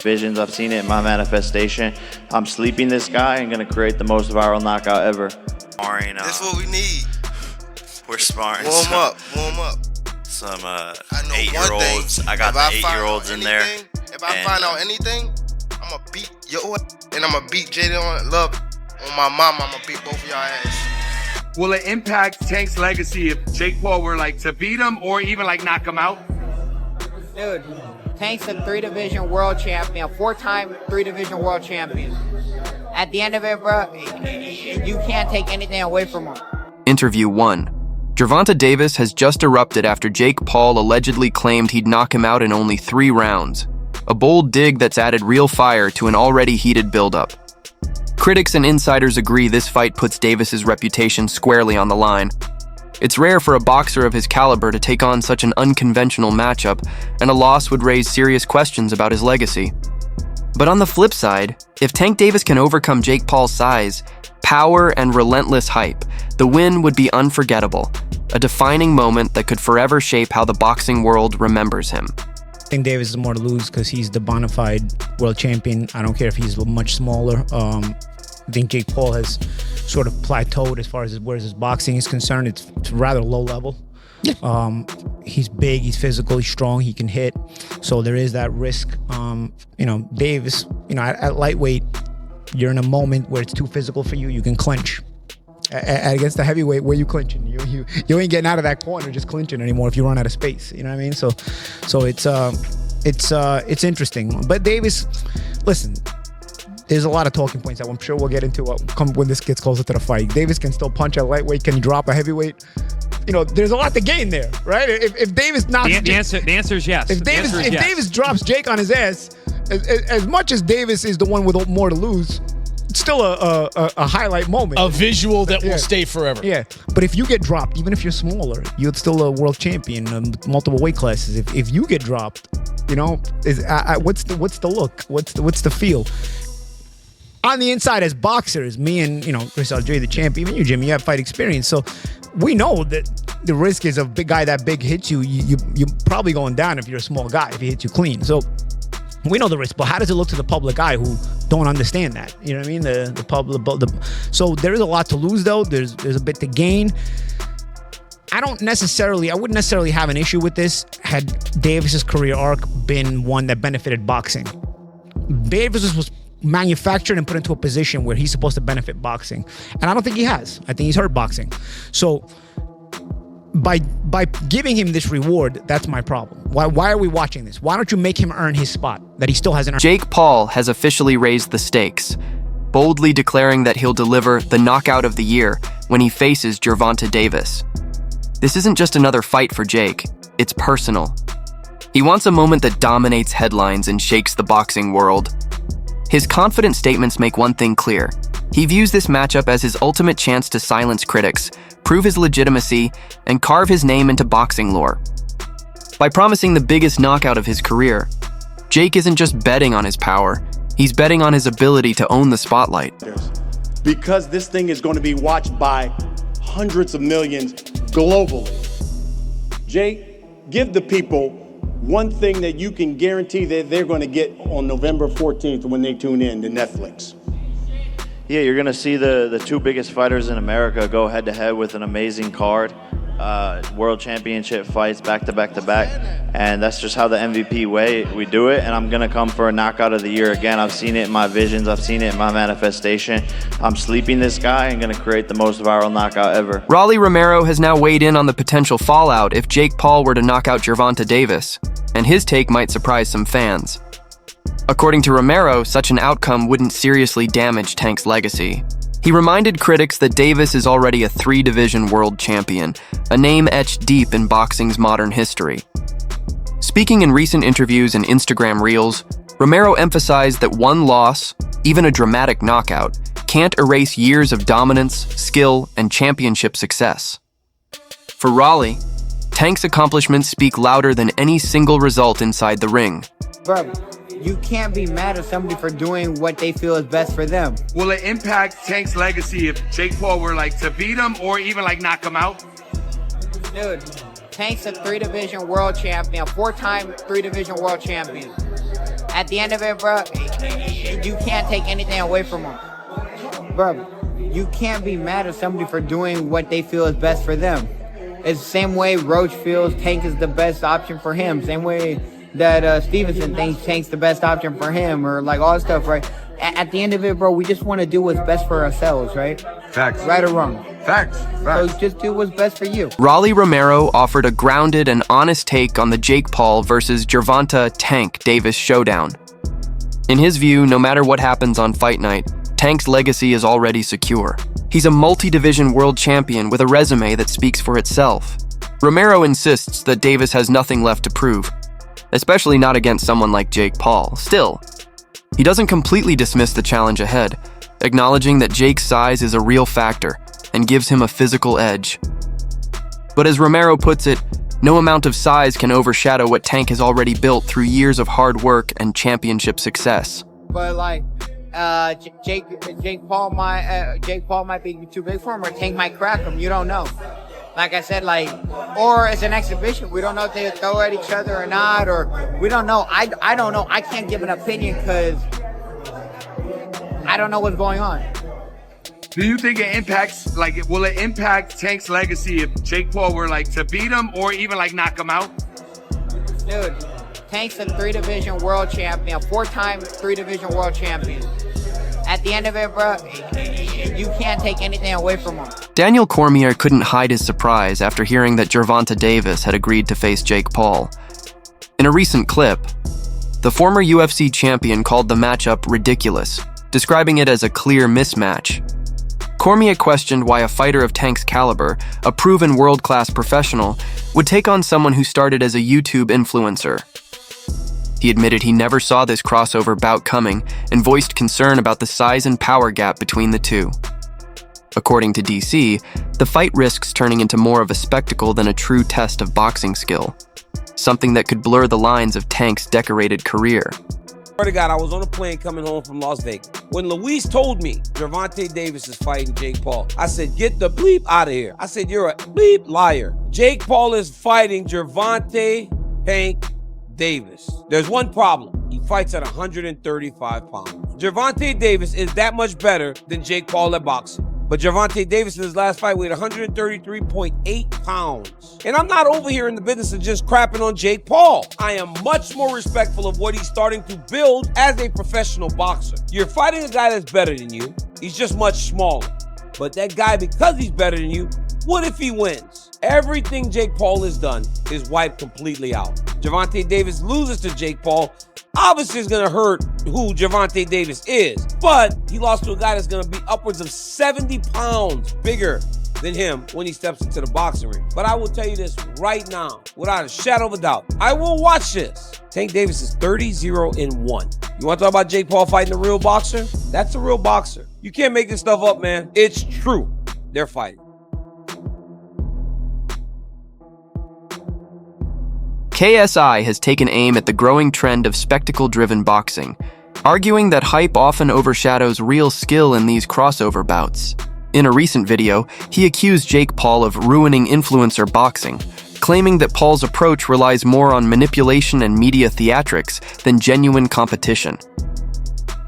Visions, I've seen it in my manifestation. I'm sleeping this guy and gonna create the most viral knockout ever. Sparring, That's what we need. we're sparring. Warm up. Some I know 8-year-olds. one thing. I got If the I find 8-year-olds out in there. anything- If I find out anything, I'm gonna beat your ass, and I'm gonna beat Jaden on Love. On my mama, I'm gonna beat both of y'all ass. Will it impact Tank's legacy if Jake Paul were like to beat him or even like knock him out? Dude, Tank's a 3-division world champion, 4-time 3-division world champion. At the end of it, bro, you can't take anything away from him. Interview 1. Gervonta Davis has just erupted after Jake Paul allegedly claimed he'd knock him out in only 3 rounds. A bold dig that's added real fire to an already heated buildup. Critics and insiders agree this fight puts Davis's reputation squarely on the line. It's rare for a boxer of his caliber to take on such an unconventional matchup, and a loss would raise serious questions about his legacy. But on the flip side, if Tank Davis can overcome Jake Paul's size, power, and relentless hype, the win would be unforgettable, a defining moment that could forever shape how the boxing world remembers him. I think Davis is more to lose because he's the bona fide world champion. I don't care if he's much smaller. I think Jake Paul has sort of plateaued as far as where his boxing is concerned. It's rather low level. He's big, he's physical, he's strong, he can hit. So there is that risk. Davis, at lightweight, you're in a moment where it's too physical for you. You can clinch. Against the heavyweight, where you clinching? You ain't getting out of that corner just clinching anymore if you run out of space. You know what I mean? So it's interesting. But Davis, listen, there's a lot of talking points that I'm sure we'll get into when this gets closer to the fight. Davis can still punch at lightweight. Can he drop a heavyweight? There's a lot to gain there, right? If Davis knocks the answer is yes. If Davis drops Jake on his ass, as much as Davis is the one with more to lose, it's still a highlight moment. A visual that will stay forever. Yeah, but if you get dropped, even if you're smaller, you're still a world champion in multiple weight classes. If you get dropped, what's the look? What's the feel? On the inside, as boxers, me and Chris Algieri, the champ, even you, Jimmy, you have fight experience, so we know that the risk is a big guy that big hits you. You're probably going down if you're a small guy if he hits you clean. So we know the risk, but how does it look to the public eye who don't understand that? You know what I mean? The public. So there is a lot to lose, though. There's a bit to gain. I wouldn't necessarily have an issue with this had Davis's career arc been one that benefited boxing. Davis was manufactured and put into a position where he's supposed to benefit boxing, and I don't think he has. I think he's hurt boxing. So by giving him this reward, that's my problem. Why are we watching this? Why don't you make him earn his spot that he still hasn't earned? Jake Paul has officially raised the stakes, boldly declaring that he'll deliver the knockout of the year when he faces Gervonta Davis. This isn't just another fight for Jake, it's personal. He wants a moment that dominates headlines and shakes the boxing world. His confident statements make one thing clear. He views this matchup as his ultimate chance to silence critics, prove his legitimacy, and carve his name into boxing lore. By promising the biggest knockout of his career, Jake isn't just betting on his power, he's betting on his ability to own the spotlight. Because this thing is going to be watched by hundreds of millions globally. Jake, give the people one thing that you can guarantee that they're going to get on November 14th when they tune in to Netflix. Yeah, you're gonna see the 2 biggest fighters in America go head to head with an amazing card, world championship fights back to back to back, and that's just how the MVP way we do it. And I'm gonna come for a knockout of the year again. I've seen it in my visions, I've seen it in my manifestation. I'm sleeping this guy and gonna create the most viral knockout ever. Rolly Romero has now weighed in on the potential fallout if Jake Paul were to knock out Gervonta Davis, and his take might surprise some fans. According to Romero, such an outcome wouldn't seriously damage Tank's legacy. He reminded critics that Davis is already a 3-division world champion, a name etched deep in boxing's modern history. Speaking in recent interviews and Instagram reels, Romero emphasized that one loss, even a dramatic knockout, can't erase years of dominance, skill, and championship success. For Rolly, Tank's accomplishments speak louder than any single result inside the ring. Bro, you can't be mad at somebody for doing what they feel is best for them. Will it impact Tank's legacy if Jake Paul were like to beat him or even like knock him out? Dude, Tank's a 3-division world champion, 4-time 3-division world champion. At the end of it, bro, you can't take anything away from him. Bro, you can't be mad at somebody for doing what they feel is best for them. It's the same way Roach feels Tank is the best option for him. Same way that Stevenson thinks Tank's the best option for him, or like all that stuff, right? At the end of it, bro, we just want to do what's best for ourselves, right? Facts. Right or wrong? Facts. So just do what's best for you. Raleigh Romero offered a grounded and honest take on the Jake Paul versus Gervonta Tank Davis showdown. In his view, no matter what happens on fight night, Tank's legacy is already secure. He's a multi-division world champion with a resume that speaks for itself. Romero insists that Davis has nothing left to prove, especially not against someone like Jake Paul. Still, he doesn't completely dismiss the challenge ahead, acknowledging that Jake's size is a real factor and gives him a physical edge. But as Romero puts it, no amount of size can overshadow what Tank has already built through years of hard work and championship success. But like, Jake Paul might be too big for him, or Tank might crack him. You don't know. Like I said, like, or it's an exhibition. We don't know if they throw at each other or not, or we don't know. I don't know. I can't give an opinion because I don't know what's going on. Do you think it impacts, like, will it impact Tank's legacy if Jake Paul were, like, to beat him or even, like, knock him out? Dude, Tank's a 3-division world champion, 4-time 3-division world champion. At the end of it, bro, you can't take anything away from him. Daniel Cormier couldn't hide his surprise after hearing that Gervonta Davis had agreed to face Jake Paul. In a recent clip, the former UFC champion called the matchup ridiculous, describing it as a clear mismatch. Cormier questioned why a fighter of Tank's caliber, a proven world-class professional, would take on someone who started as a YouTube influencer. He admitted he never saw this crossover bout coming and voiced concern about the size and power gap between the two. According to DC, the fight risks turning into more of a spectacle than a true test of boxing skill, something that could blur the lines of Tank's decorated career. I swear to God, I was on a plane coming home from Las Vegas. When Luis told me Gervonta Davis is fighting Jake Paul, I said, get the bleep out of here. I said, you're a bleep liar. Jake Paul is fighting Gervonta Tank Davis. There's one problem. He fights at 135 pounds. Gervonta Davis is that much better than Jake Paul at boxing. But Gervonta Davis in his last fight weighed 133.8 pounds. And I'm not over here in the business of just crapping on Jake Paul. I am much more respectful of what he's starting to build as a professional boxer. You're fighting a guy that's better than you. He's just much smaller. But that guy, because he's better than you, what if he wins? Everything Jake Paul has done is wiped completely out. Gervonta Davis loses to Jake Paul. Obviously, it's going to hurt who Gervonta Davis is, but he lost to a guy that's going to be upwards of 70 pounds bigger than him when he steps into the boxing ring. But I will tell you this right now, without a shadow of a doubt, I will watch this. Tank Davis is 30-0-1. You want to talk about Jake Paul fighting a real boxer? That's a real boxer. You can't make this stuff up, man. It's true. They're fighting. KSI has taken aim at the growing trend of spectacle-driven boxing, arguing that hype often overshadows real skill in these crossover bouts. In a recent video, he accused Jake Paul of ruining influencer boxing, claiming that Paul's approach relies more on manipulation and media theatrics than genuine competition.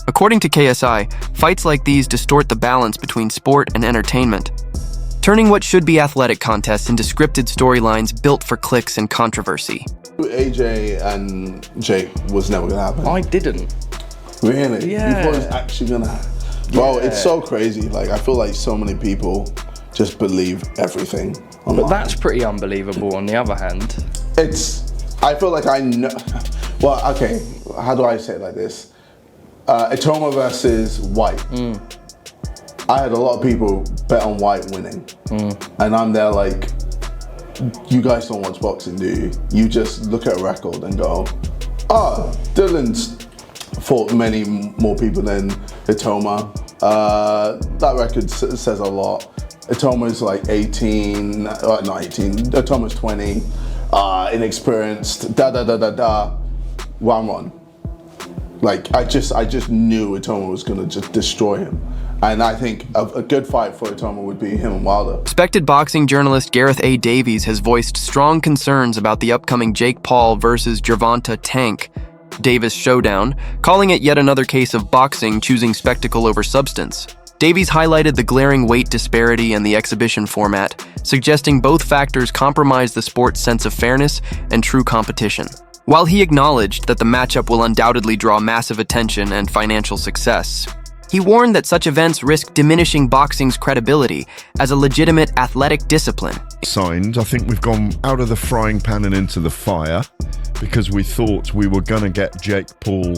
According to KSI, fights like these distort the balance between sport and entertainment, turning what should be athletic contests into scripted storylines built for clicks and controversy. AJ and Jake was never gonna happen. I didn't. Really? Yeah. You thought it was actually gonna happen? Bro, it's so crazy. Like, I feel like so many people just believe everything online. But that's pretty unbelievable on the other hand. I feel like I know, well, okay, how do I say it like this? Atoma versus White. I had a lot of people bet on White winning. And I'm there like, you guys don't watch boxing, do you? You just look at a record and go, oh, Dylan's fought many more people than Atoma. That record says a lot. Atoma's like 18, not 18, Atoma's 20, inexperienced, one. Like, I just knew Atoma was gonna just destroy him. And I think a good fight for Atoma would be him and Wilder. Respected boxing journalist Gareth A. Davies has voiced strong concerns about the upcoming Jake Paul versus Gervonta Tank Davis Showdown, calling it yet another case of boxing choosing spectacle over substance. Davies highlighted the glaring weight disparity and the exhibition format, suggesting both factors compromise the sport's sense of fairness and true competition. While he acknowledged that the matchup will undoubtedly draw massive attention and financial success, he warned that such events risk diminishing boxing's credibility as a legitimate athletic discipline. Signed, I think we've gone out of the frying pan and into the fire because we thought we were going to get Jake Paul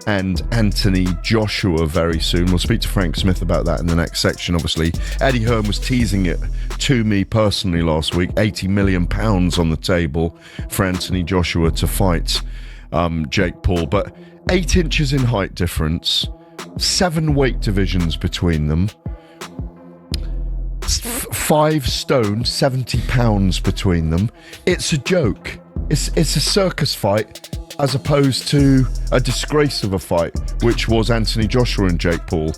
and Anthony Joshua very soon. We'll speak to Frank Smith about that in the next section, obviously. Eddie Hearn was teasing it to me personally last week. £80 million on the table for Anthony Joshua to fight Jake Paul. But 8 inches in height difference, 7 weight divisions between them, 5 stone, 70 pounds between them. It's a joke. It's a circus fight as opposed to a disgrace of a fight, which was Anthony Joshua and Jake Paul.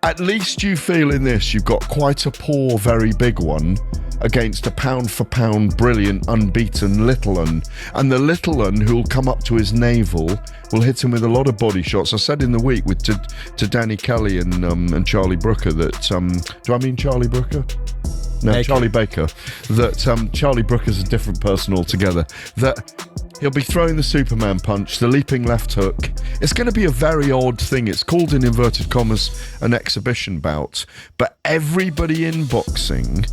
At least you feel in this you've got quite a poor, very big one against a pound-for-pound, brilliant, unbeaten little un. And the little un who'll come up to his navel will hit him with a lot of body shots. I said in the week to Danny Kelly and Charlie Brooker that, do I mean Charlie Brooker? No, Baker. Charlie Baker. That Charlie Brooker's a different person altogether. That he'll be throwing the Superman punch, the leaping left hook. It's going to be a very odd thing. It's called, in inverted commas, an exhibition bout. But everybody in boxing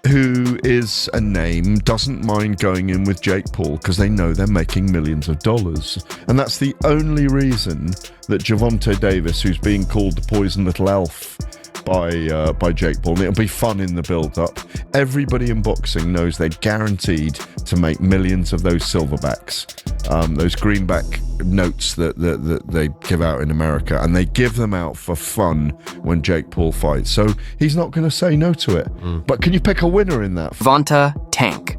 who is a name doesn't mind going in with Jake Paul because they know they're making millions of dollars. And that's the only reason that Gervonta Davis, who's being called the poison little elf by Jake Paul, and it'll be fun in the build-up. Everybody in boxing knows they're guaranteed to make millions of those silverbacks, those greenback notes that they give out in America, and they give them out for fun when Jake Paul fights. So he's not going to say no to it. But can you pick a winner in that? Gervonta Tank.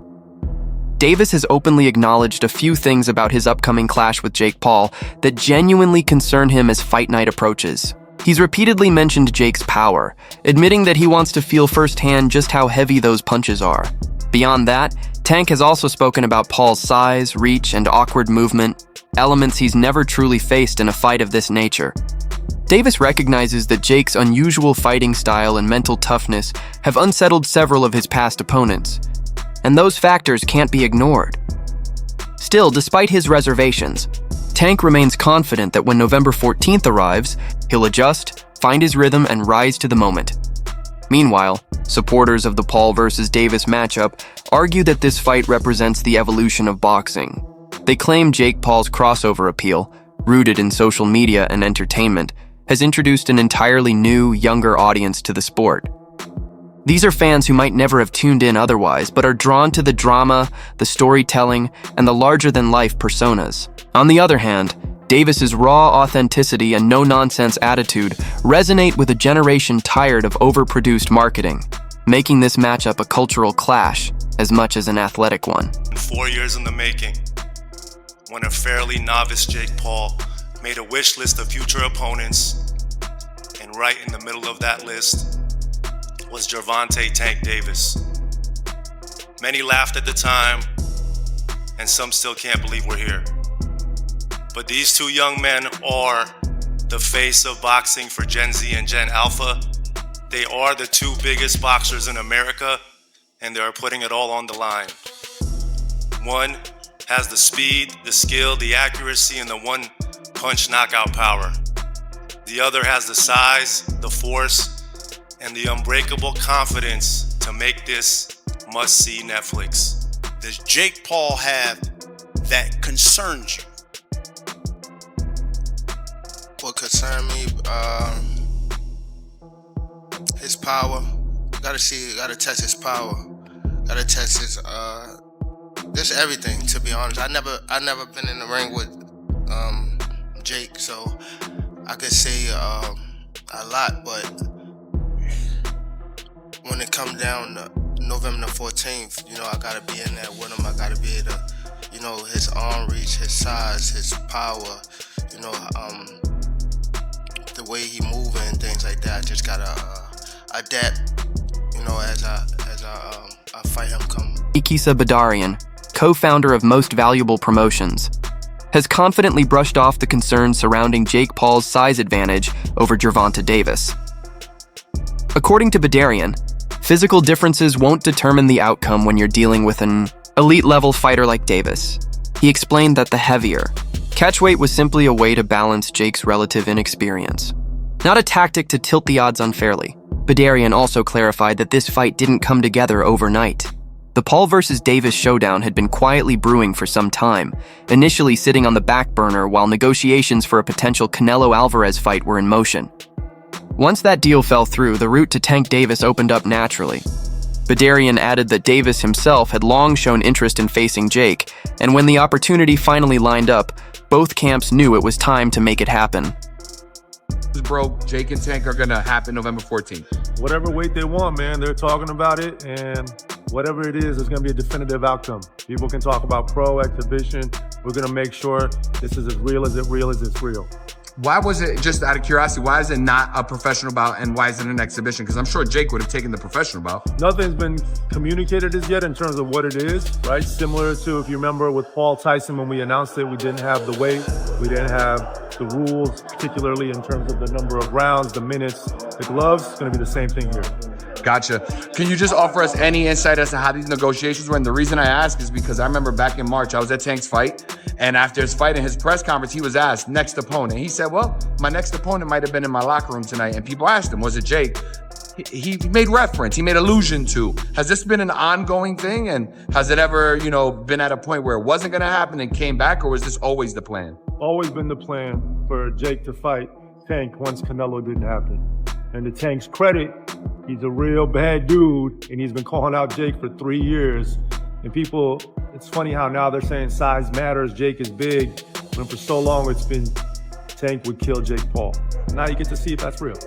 Davis has openly acknowledged a few things about his upcoming clash with Jake Paul that genuinely concern him as fight night approaches. He's repeatedly mentioned Jake's power, admitting that he wants to feel firsthand just how heavy those punches are. Beyond that, Tank has also spoken about Paul's size, reach, and awkward movement, elements he's never truly faced in a fight of this nature. Davis recognizes that Jake's unusual fighting style and mental toughness have unsettled several of his past opponents, and those factors can't be ignored. Still, despite his reservations, Tank remains confident that when November 14th arrives, he'll adjust, find his rhythm, and rise to the moment. Meanwhile, supporters of the Paul versus Davis matchup argue that this fight represents the evolution of boxing. They claim Jake Paul's crossover appeal, rooted in social media and entertainment, has introduced an entirely new, younger audience to the sport. These are fans who might never have tuned in otherwise, but are drawn to the drama, the storytelling, and the larger-than-life personas. On the other hand, Davis's raw authenticity and no-nonsense attitude resonate with a generation tired of overproduced marketing, making this matchup a cultural clash as much as an athletic one. 4 years in the making, when a fairly novice Jake Paul made a wish list of future opponents, and right in the middle of that list was Gervonta Tank Davis. Many laughed at the time, and some still can't believe we're here. But these two young men are the face of boxing for Gen Z and Gen Alpha. They are the two biggest boxers in America, and they are putting it all on the line. One has the speed, the skill, the accuracy, and the one-punch knockout power. The other has the size, the force, and the unbreakable confidence to make this must-see Netflix. Does Jake Paul have that concerns you? What concern me, his power. Gotta test his power. Gotta test his, just everything. To be honest, I never been in the ring with Jake, so I could say a lot. But when it comes down to November the 14th, I gotta be in there with him. I gotta be able to, his arm reach, his size, his power, the way he moving and things like that. I just gotta adapt, as I fight him come. Ikisa Badarian, co-founder of Most Valuable Promotions. has confidently brushed off the concerns surrounding Jake Paul's size advantage over Gervonta Davis. According to Badarian, physical differences won't determine the outcome when you're dealing with an elite-level fighter like Davis. He explained that the heavier catch weight was simply a way to balance Jake's relative inexperience, not a tactic to tilt the odds unfairly. Badarian also clarified that this fight didn't come together overnight. The Paul versus Davis showdown had been quietly brewing for some time, initially sitting on the back burner while negotiations for a potential Canelo-Alvarez fight were in motion. Once that deal fell through, the route to Tank Davis opened up naturally. Badarian added that Davis himself had long shown interest in facing Jake, and when the opportunity finally lined up, both camps knew it was time to make it happen. Broke, Jake and Tank are gonna happen November 14th. Whatever weight they want, man, they're talking about it, and whatever it is, it's gonna be a definitive outcome. People can talk about pro, exhibition. We're gonna make sure this is as real as it's real. Why was it, just out of curiosity, why is it not a professional bout and why is it an exhibition? Because I'm sure Jake would have taken the professional bout. Nothing's been communicated as yet in terms of what it is, right? Similar to, if you remember, with Paul Tyson, when we announced it, we didn't have the weight, we didn't have the rules, particularly in terms of the number of rounds, the minutes, the gloves. It's gonna be the same thing here. Gotcha. Can you just offer us any insight as to how these negotiations were? And the reason I ask is because I remember back in March, I was at Tank's fight, and after his fight in his press conference, he was asked, next opponent. He said, well, my next opponent might have been in my locker room tonight. And people asked him, was it Jake? He made reference, he made allusion to. Has this been an ongoing thing? And has it ever, been at a point where it wasn't gonna happen and came back, or was this always the plan? Always been the plan for Jake to fight Tank once Canelo didn't happen. And to Tank's credit, he's a real bad dude, and he's been calling out Jake for 3 years. And people, it's funny how now they're saying size matters, Jake is big, when for so long it's been Tank would kill Jake Paul. Now you get to see if that's real.